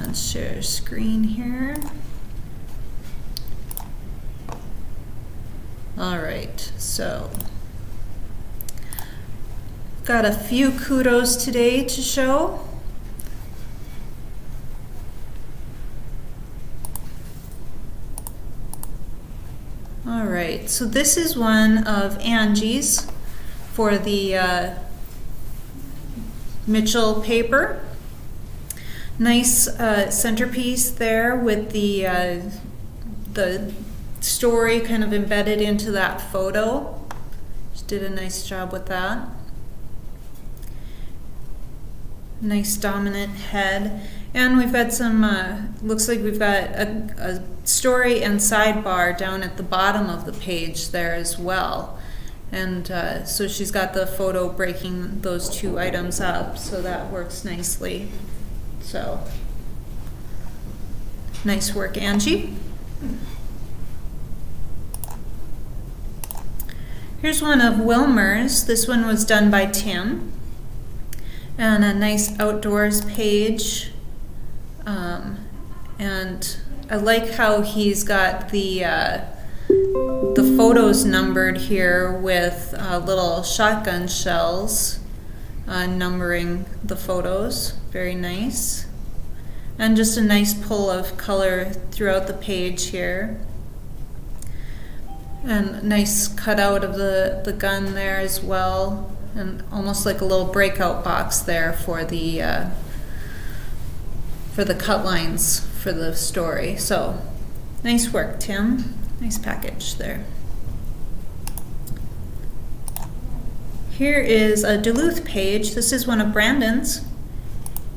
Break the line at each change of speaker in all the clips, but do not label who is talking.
Let's share screen here. All right, so got a few kudos today to show. All right, so this is one of Angie's for the Mitchell paper. Nice centerpiece there with the story kind of embedded into that photo. She did a nice job with that. Nice dominant head. And we've got some, looks like we've got a story and sidebar down at the bottom of the page there as well. And so she's got the photo breaking those two items up, so that works nicely. So, nice work, Angie. Here's one of Wilmer's. This one was done by Tim. And a nice outdoors page. And I like how he's got the photos numbered here with little shotgun shells numbering the photos. Very nice. And just a nice pull of color throughout the page here. And nice cutout of the gun there as well. And almost like a little breakout box there for the cut lines for the story. So nice work, Tim. Nice package there. Here is a Duluth page. This is one of Brandon's.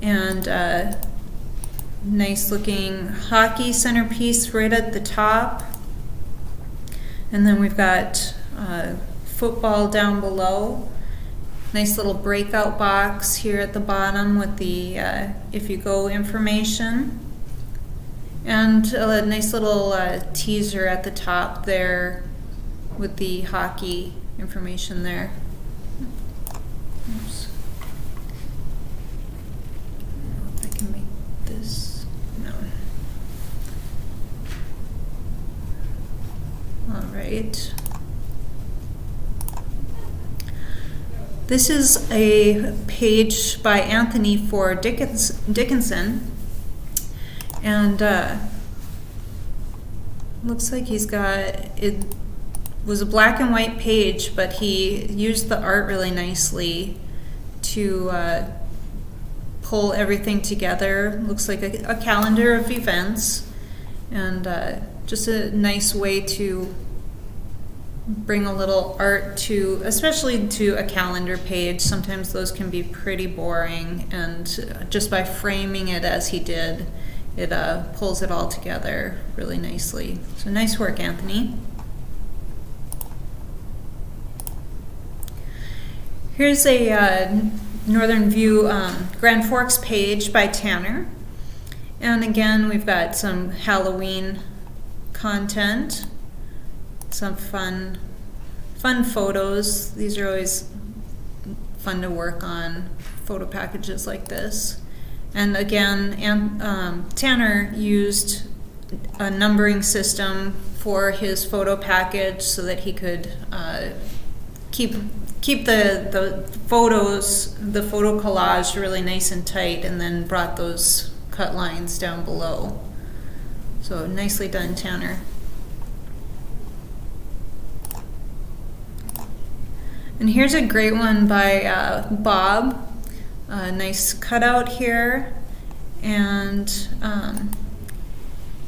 And nice looking hockey centerpiece right at the top. And then we've got football down below. Nice little breakout box here at the bottom with the If You Go information. And a nice little teaser at the top there with the hockey information there. Oops. I don't know if I can make this. No. All right. This is a page by Anthony for Dickinson. And looks like he's got, it was a black and white page, but he used the art really nicely to pull everything together. Looks like a calendar of events, and just a nice way to bring a little art to, especially to a calendar page. Sometimes those can be pretty boring, and just by framing it as he did, it pulls it all together really nicely. So nice work, Anthony. Here's a Northern View Grand Forks page by Tanner. And again, we've got some Halloween content, some fun photos. These are always fun to work on, photo packages like this. And again, Tanner used a numbering system for his photo package so that he could keep the photos, the photo collage really nice and tight, and then brought those cut lines down below. So nicely done, Tanner. And here's a great one by Bob. Nice cutout here, and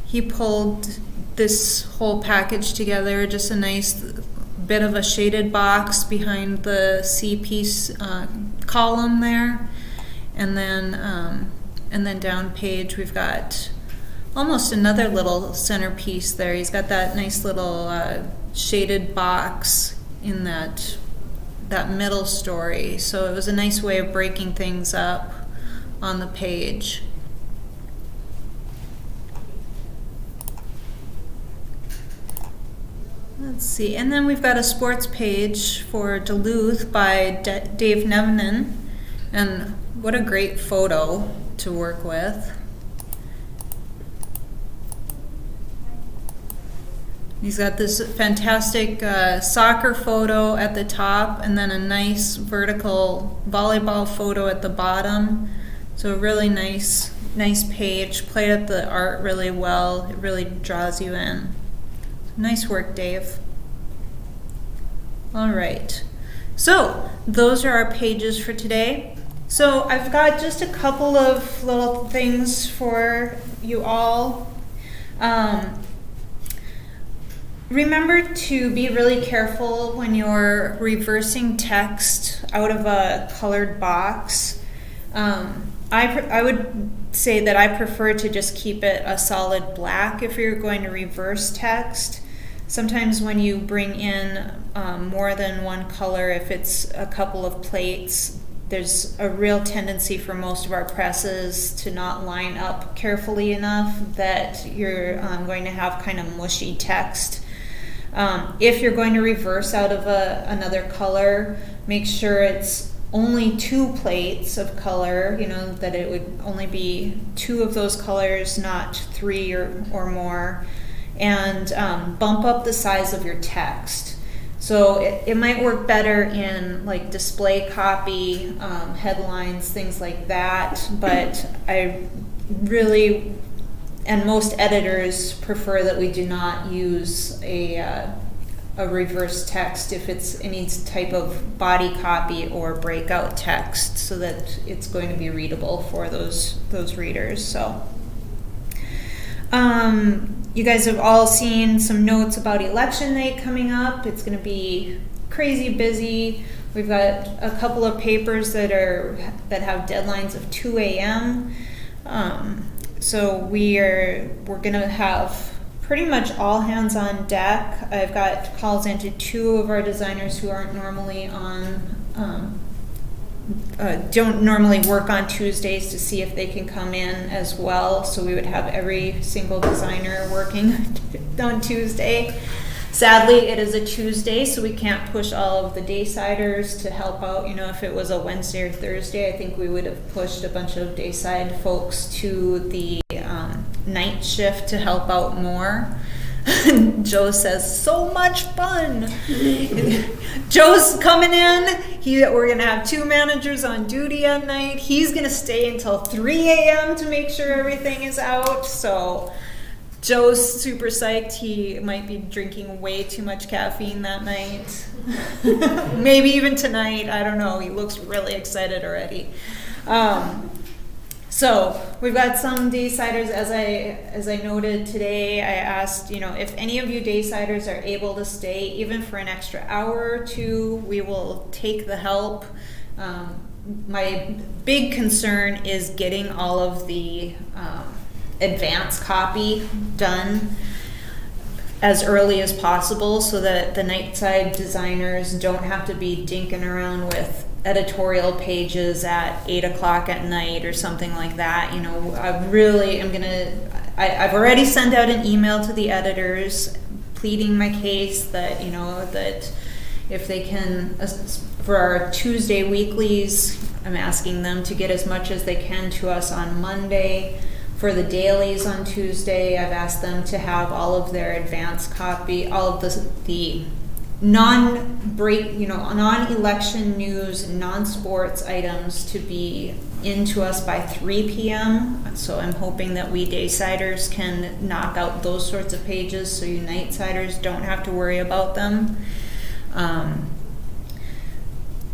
he pulled this whole package together. Just a nice bit of a shaded box behind the C piece column there, and then down page we've got almost another little centerpiece there. He's got that nice little shaded box in that middle story. So it was a nice way of breaking things up on the page. Let's see, and then we've got a sports page for Duluth by Dave Nevenin, and what a great photo to work with. He's got this fantastic soccer photo at the top and then a nice vertical volleyball photo at the bottom. So a really nice page. Played up the art really well. It really draws you in. Nice work, Dave. All right. So those are our pages for today. So I've got just a couple of little things for you all. Remember to be really careful when you're reversing text out of a colored box. I would say that I prefer to just keep it a solid black if you're going to reverse text. Sometimes when you bring in more than one color, if it's a couple of plates, there's a real tendency for most of our presses to not line up carefully enough that you're going to have kind of mushy text. If you're going to reverse out of another color, make sure it's only 2 plates of color, that it would only be 2 of those colors, not 3 or more, and bump up the size of your text. So it might work better in like display copy, headlines, things like that, but I really, and most editors prefer that we do not use a reverse text if it's any type of body copy or breakout text, so that it's going to be readable for those readers. So you guys have all seen some notes about election night coming up. It's going to be crazy busy. We've got a couple of papers that have deadlines of 2 a.m. So we're going to have pretty much all hands on deck. I've got calls into 2 of our designers who aren't normally don't normally work on Tuesdays, to see if they can come in as well. So we would have every single designer working on Tuesday. Sadly, it is a Tuesday, so we can't push all of the Daysiders to help out. If it was a Wednesday or Thursday, I think we would have pushed a bunch of Dayside folks to the night shift to help out more. Joe says, so much fun. Joe's coming in. We're going to have 2 managers on duty at night. He's going to stay until 3 a.m. to make sure everything is out. So Joe's super psyched. He might be drinking way too much caffeine that night. Maybe even tonight. I don't know. He looks really excited already. So we've got some Daysiders, as I noted today. I asked, if any of you Daysiders are able to stay even for an extra hour or 2, we will take the help. My big concern is getting all of the advance copy done as early as possible, so that the nightside designers don't have to be dinking around with editorial pages at 8 o'clock at night or something like that. I really am I've already sent out an email to the editors pleading my case that, that if they can, for our Tuesday weeklies, I'm asking them to get as much as they can to us on Monday. For the dailies on Tuesday, I've asked them to have all of their advance copy, all of the non-election news, non-sports items to be into us by 3 p.m. So I'm hoping that we Daysiders can knock out those sorts of pages so you Nightsiders don't have to worry about them.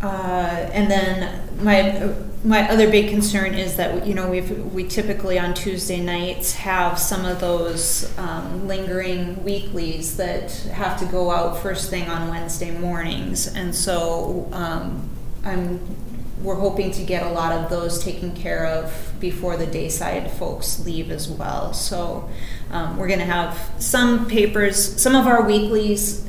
And then my other big concern is that we typically on Tuesday nights have some of those lingering weeklies that have to go out first thing on Wednesday mornings, and so we're hoping to get a lot of those taken care of before the Dayside folks leave as well. So we're going to have some papers, some of our weeklies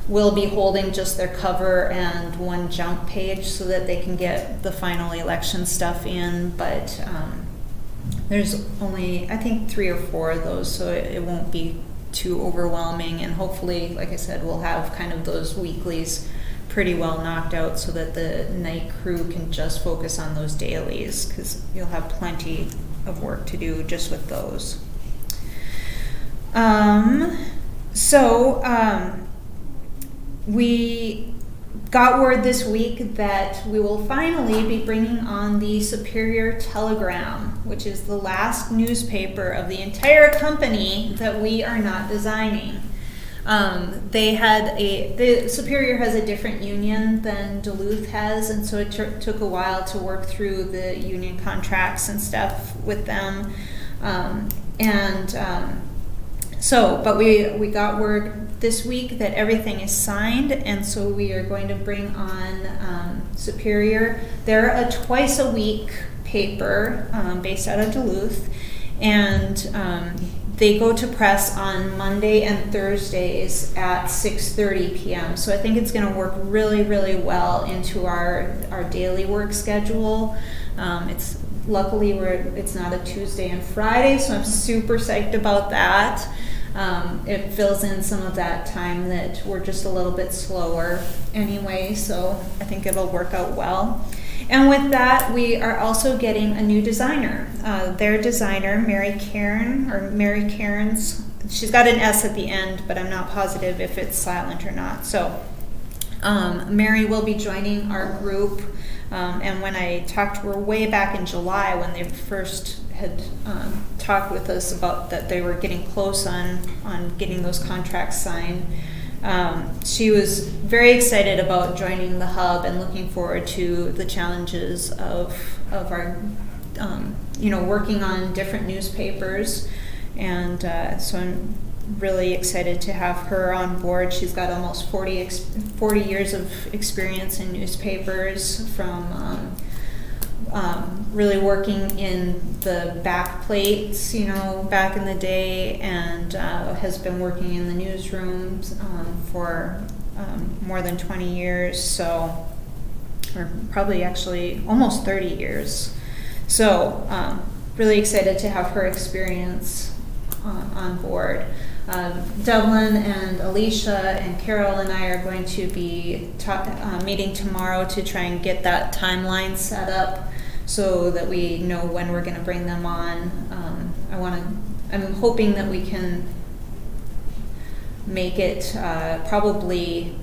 will be holding just their cover and 1 jump page so that they can get the final election stuff in, but there's only, I think, 3 or 4 of those, so it won't be too overwhelming, and hopefully, like I said, we'll have kind of those weeklies pretty well knocked out so that the night crew can just focus on those dailies, because you'll have plenty of work to do just with those. So we got word this week that we will finally be bringing on the Superior Telegram, which is the last newspaper of the entire company that we are not designing. The Superior has a different union than Duluth has, and so it took a while to work through the union contracts and stuff with them. But we got word this week that everything is signed, and so we are going to bring on Superior. They're a twice a week paper based out of Duluth, and they go to press on Monday and Thursdays at 6:30 p.m. So I think it's going to work really, really well into our daily work schedule. Luckily it's not a Tuesday and Friday, so I'm super psyched about that. It fills in some of that time that we're just a little bit slower anyway, so I think it'll work out well. And with that, we are also getting a new designer. Their designer, Mary Cairns, she's got an S at the end, but I'm not positive if it's silent or not. So Mary will be joining our group. And when I talked to her way back in July, when they first had talked with us about that they were getting close on getting those contracts signed, she was very excited about joining the hub and looking forward to the challenges of our working on different newspapers. And so I'm really excited to have her on board. She's got almost 40 years of experience in newspapers, from really working in the back plates, back in the day, and has been working in the newsrooms for more than 20 years, or probably actually almost 30 years. So really excited to have her experience on board. Devlin and Alicia and Carol and I are going to be meeting tomorrow to try and get that timeline set up so that we know when we're going to bring them on. I'm hoping that we can make it probably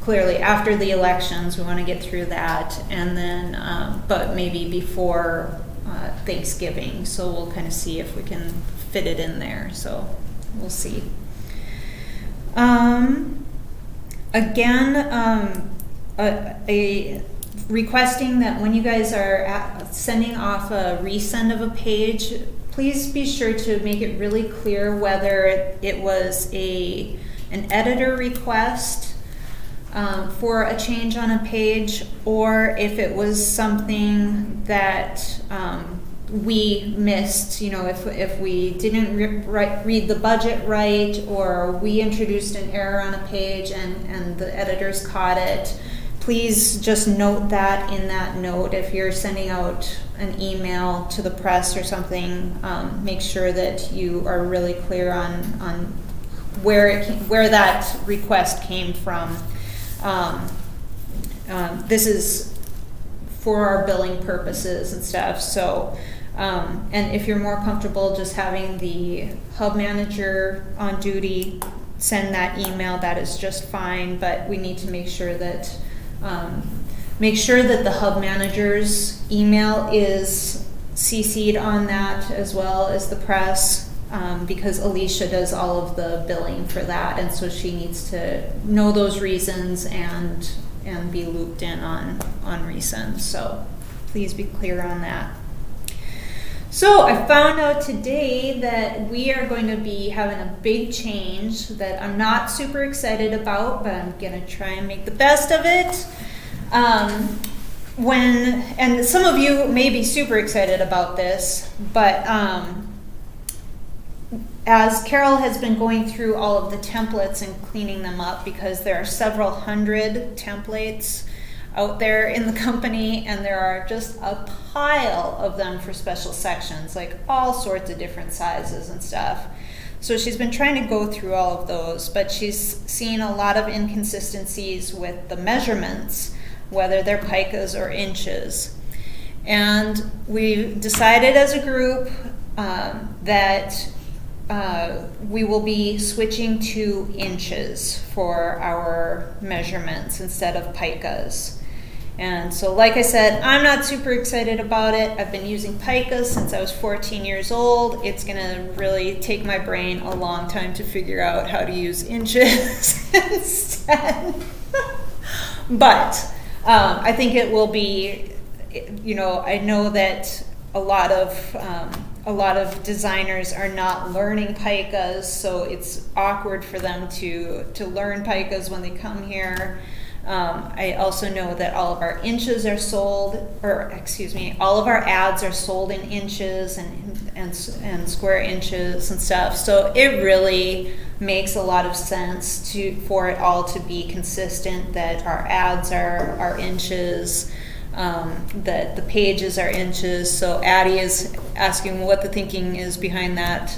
clearly after the elections. We want to get through that, and then but maybe before Thanksgiving. So we'll kind of see if we can fit it in there. So we'll see. Requesting that when you guys are sending off a resend of a page, please be sure to make it really clear whether it was an editor request for a change on a page, or if it was something that we missed, if we didn't read the budget right, or we introduced an error on a page and the editors caught it. Please just note that in that note. If you're sending out an email to the press or something, make sure that you are really clear on where that request came from. This is for our billing purposes and stuff. So, and if you're more comfortable just having the hub manager on duty send that email, that is just fine. But we need to make sure that the hub manager's email is CC'd on that, as well as the press, because Alicia does all of the billing for that, and so she needs to know those reasons and be looped in on resend. So please be clear on that. So I found out today that we are going to be having a big change that I'm not super excited about, but I'm going to try and make the best of it. And some of you may be super excited about this, but as Carol has been going through all of the templates and cleaning them up, because there are several hundred templates out there in the company, and there are just a pile of them for special sections, like all sorts of different sizes and stuff. So she's been trying to go through all of those, but she's seen a lot of inconsistencies with the measurements, whether they're picas or inches. And we decided as a group that we will be switching to inches for our measurements instead of picas. And so, like I said, I'm not super excited about it. I've been using picas since I was 14 years old. It's gonna really take my brain a long time to figure out how to use inches instead. But I think it will be, I know that a lot of designers are not learning picas, so it's awkward for them to learn picas when they come here. I also know that all of our inches are sold, all of our ads are sold in inches and square inches and stuff. So it really makes a lot of sense for it all to be consistent, that our ads are inches, that the pages are inches. So Addie is asking what the thinking is behind that,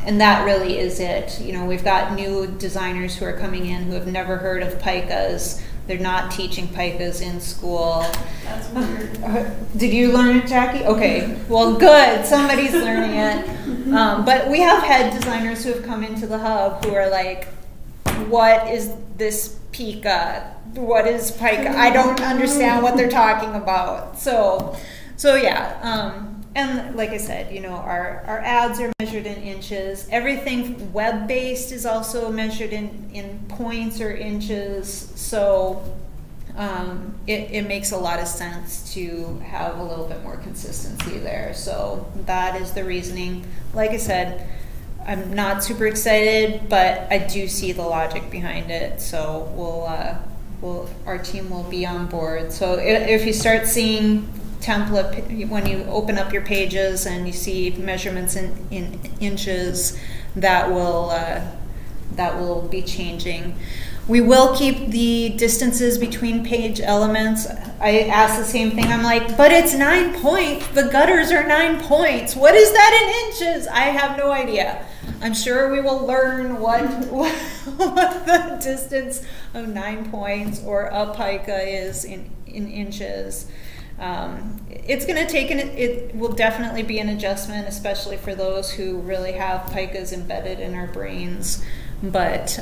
and that really is it. We've got new designers who are coming in who have never heard of picas. They're not teaching picas in school.
That's weird.
Did you learn it, Jackie? Okay, well, good. Somebody's learning it. But we have had designers who have come into the hub who are like, what is this pica? What is pica? I don't understand what they're talking about. So yeah. And like I said, our ads are measured in inches. Everything web-based is also measured in points or inches. So it makes a lot of sense to have a little bit more consistency there. So that is the reasoning. Like I said, I'm not super excited, but I do see the logic behind it. So our team will be on board. So if you start seeing template, when you open up your pages and you see measurements in inches, that will be changing. We will keep the distances between page elements. I asked the same thing. I'm like, but it's 9 points. The gutters are 9 points. What is that in inches? I have no idea. I'm sure we will learn what the distance of 9 points or a pica is in inches. It's going to take it will definitely be an adjustment, especially for those who really have picas embedded in our brains. But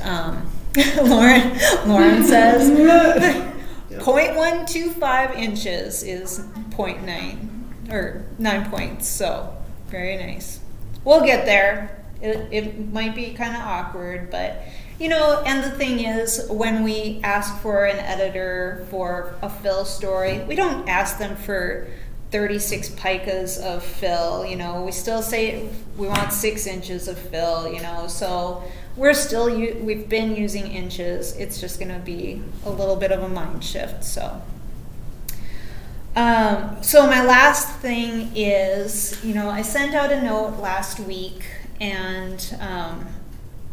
Lauren says 0.125 inches is 0.9 or 9 points. So very nice. We'll get there. It might be kind of awkward, but and the thing is, when we ask for an editor for a fill story, we don't ask them for 36 picas of fill. We still say we want 6 inches of fill. So we've been using inches. It's just going to be a little bit of a mind shift. So my last thing is, I sent out a note last week, and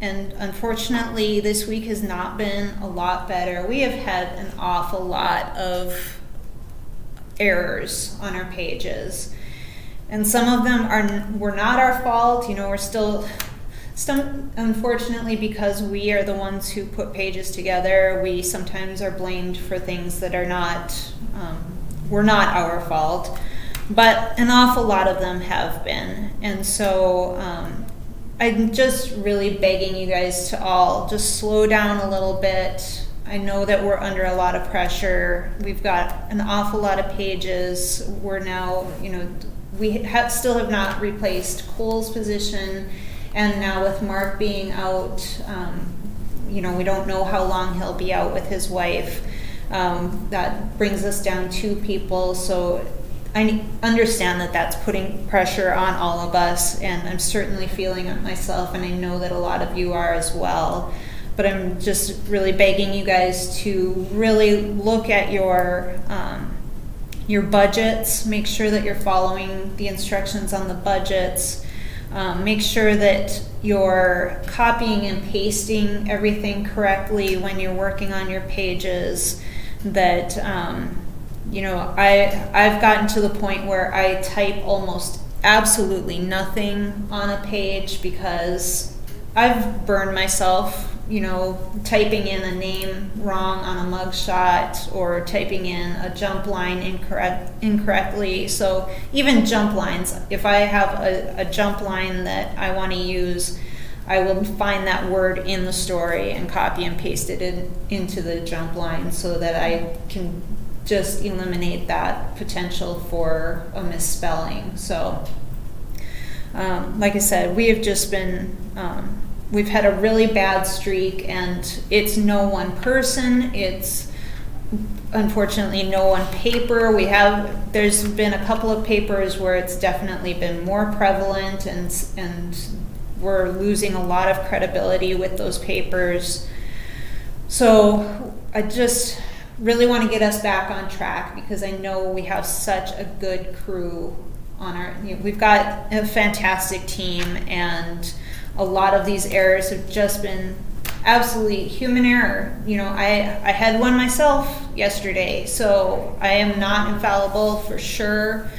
unfortunately, this week has not been a lot better. We have had an awful lot of errors on our pages, and some of them were not our fault. We're still, unfortunately, because we are the ones who put pages together, we sometimes are blamed for things that are were not our fault. But an awful lot of them have been, and so I'm just really begging you guys to all just slow down a little bit. I know that we're under a lot of pressure. We've got an awful lot of pages. We're now, we still have not replaced Cole's position, and now with Mark being out, we don't know how long he'll be out with his wife. That brings us down 2 people, so I understand that that's putting pressure on all of us, and I'm certainly feeling it myself, and I know that a lot of you are as well. But I'm just really begging you guys to really look at your budgets. Make sure that you're following the instructions on the budgets. Make sure that you're copying and pasting everything correctly when you're working on your pages. That I've gotten to the point where I type almost absolutely nothing on a page because I've burned myself, typing in a name wrong on a mugshot or typing in a jump line incorrectly. So even jump lines, if I have a jump line that I want to use, I will find that word in the story and copy and paste it into the jump line so that I can just eliminate that potential for a misspelling. So, like I said, we have just been, we've had a really bad streak, and it's no one person. It's unfortunately no one paper. There's been a couple of papers where it's definitely been more prevalent, and we're losing a lot of credibility with those papers. So I just really want to get us back on track, because I know we have such a good crew on our, we've got a fantastic team, and a lot of these errors have just been absolutely human error. I had one myself yesterday, so I am not infallible for sure.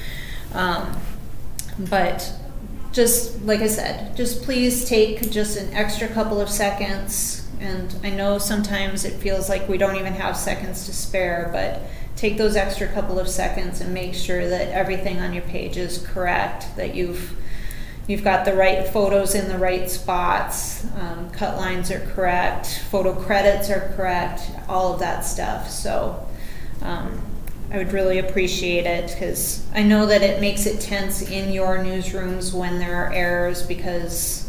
But just like I said, just please take just an extra couple of seconds. And I know sometimes it feels like we don't even have seconds to spare, but take those extra couple of seconds and make sure that everything on your page is correct, that you've got the right photos in the right spots, cut lines are correct, photo credits are correct, all of that stuff. So I would really appreciate it, because I know that it makes it tense in your newsrooms when there are errors, because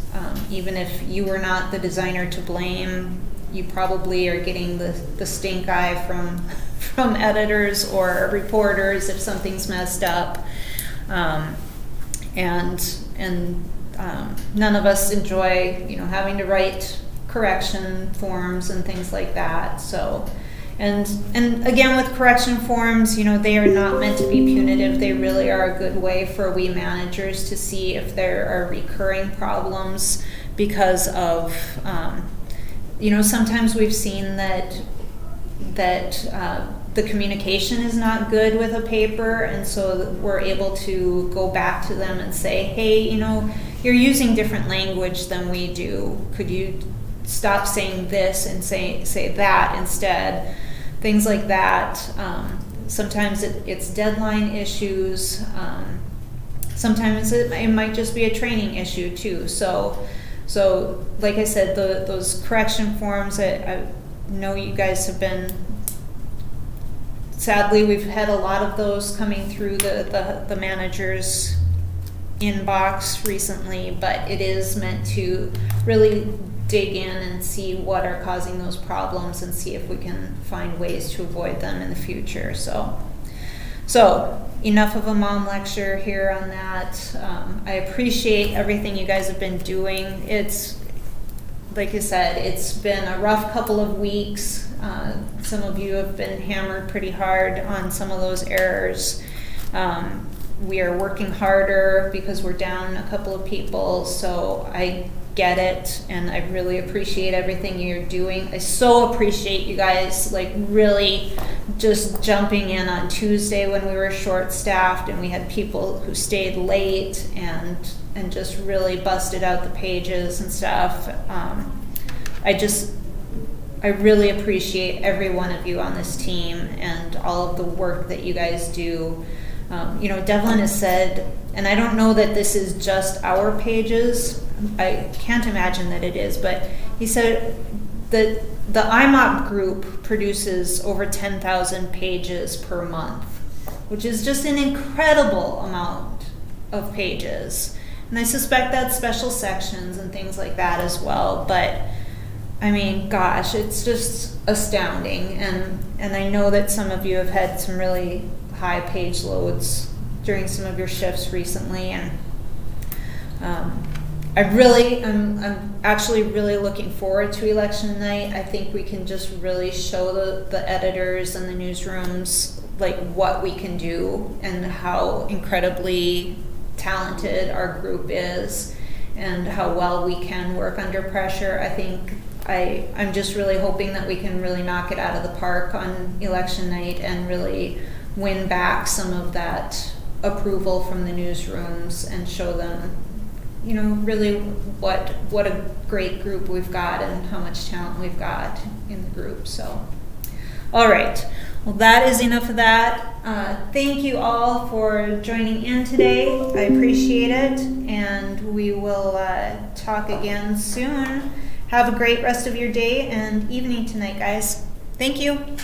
even if you were not the designer to blame, you probably are getting the stink eye from editors or reporters if something's messed up. And none of us enjoy, having to write correction forms and things like that. So, and again, with correction forms, they are not meant to be punitive. They really are a good way for we managers to see if there are recurring problems because of, sometimes we've seen that the communication is not good with a paper, and so we're able to go back to them and say, hey, you're using different language than we do. Could you stop saying this and say that instead? Things like that. Sometimes it's deadline issues. Sometimes it might just be a training issue too. So like I said, those correction forms, I know you guys have been, sadly, we've had a lot of those coming through the manager's inbox recently, but it is meant to really dig in and see what are causing those problems and see if we can find ways to avoid them in the future. So enough of a mom lecture here on that. I appreciate everything you guys have been doing. It's, like I said, it's been a rough couple of weeks. Some of you have been hammered pretty hard on some of those errors. We are working harder because we're down a couple of people, so I get it, and I really appreciate everything you're doing. I so appreciate you guys really just jumping in on Tuesday when we were short-staffed and we had people who stayed late and just really busted out the pages and stuff. I really appreciate every one of you on this team and all of the work that you guys do. Devlin has said, and I don't know that this is just our pages, I can't imagine that it is, but he said that the IMOP group produces over 10,000 pages per month, which is just an incredible amount of pages. And I suspect that's special sections and things like that as well, but I mean, gosh, it's just astounding. And I know that some of you have had some really high page loads during some of your shifts recently, and I'm actually really looking forward to election night. I think we can just really show the editors and the newsrooms what we can do and how incredibly talented our group is and how well we can work under pressure. I think I'm just really hoping that we can really knock it out of the park on election night and really win back some of that approval from the newsrooms and show them, really what a great group we've got and how much talent we've got in the group. So, all right. Well, that is enough of that. Thank you all for joining in today. I appreciate it, and we will talk again soon. Have a great rest of your day and evening tonight, guys. Thank you.